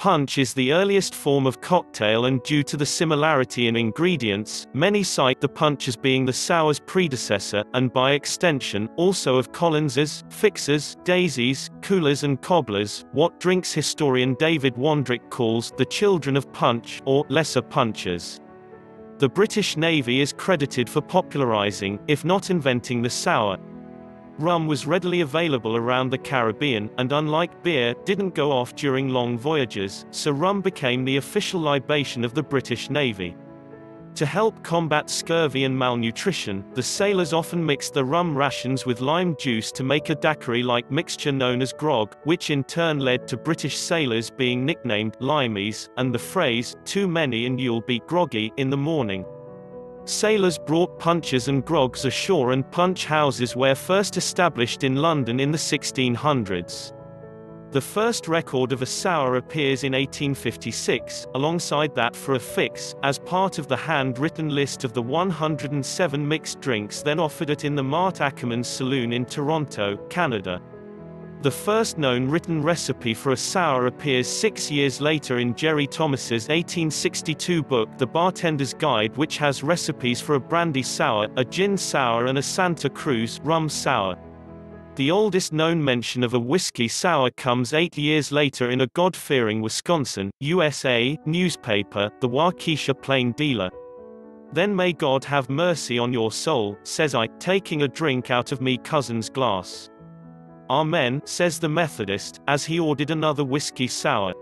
Punch is the earliest form of cocktail, and due to the similarity in ingredients, many cite the punch as being the sour's predecessor, and by extension, also of Collins's, Fixer's, Daisy's, Coolers and Cobblers, what drinks historian David Wondrich calls the children of punch, or lesser punchers. The British Navy is credited for popularizing, if not inventing, the sour. Rum was readily available around the Caribbean, and unlike beer, didn't go off during long voyages, so rum became the official libation of the British Navy. To help combat scurvy and malnutrition, the sailors often mixed the rum rations with lime juice to make a daiquiri-like mixture known as grog, which in turn led to British sailors being nicknamed limeys, and the phrase, "too many and you'll be groggy" in the morning. Sailors brought punches and grogs ashore, and punch houses were first established in London in the 1600s. The first record of a sour appears in 1856, alongside that for a fix, as part of the hand-written list of the 107 mixed drinks then offered at in the Mart Ackerman's Saloon in Toronto, Canada. The first known written recipe for a sour appears 6 years later in Jerry Thomas's 1862 book The Bartender's Guide, which has recipes for a brandy sour, a gin sour and a Santa Cruz rum sour. The oldest known mention of a whiskey sour comes 8 years later in a God-fearing Wisconsin, USA, newspaper, the Waukesha Plain Dealer. "Then may God have mercy on your soul," says I, taking a drink out of me cousin's glass. "Amen," says the Methodist, as he ordered another whiskey sour.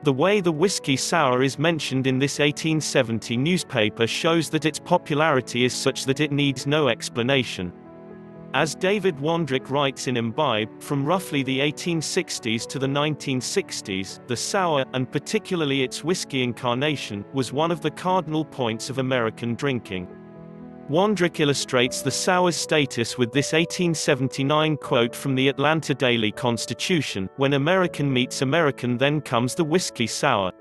The way the whiskey sour is mentioned in this 1870 newspaper shows that its popularity is such that it needs no explanation. As David Wondrich writes in Imbibe, from roughly the 1860s to the 1960s, the sour, and particularly its whiskey incarnation, was one of the cardinal points of American drinking. Wondrich illustrates the sour's status with this 1879 quote from the Atlanta Daily Constitution: "When American meets American, then comes the whiskey sour."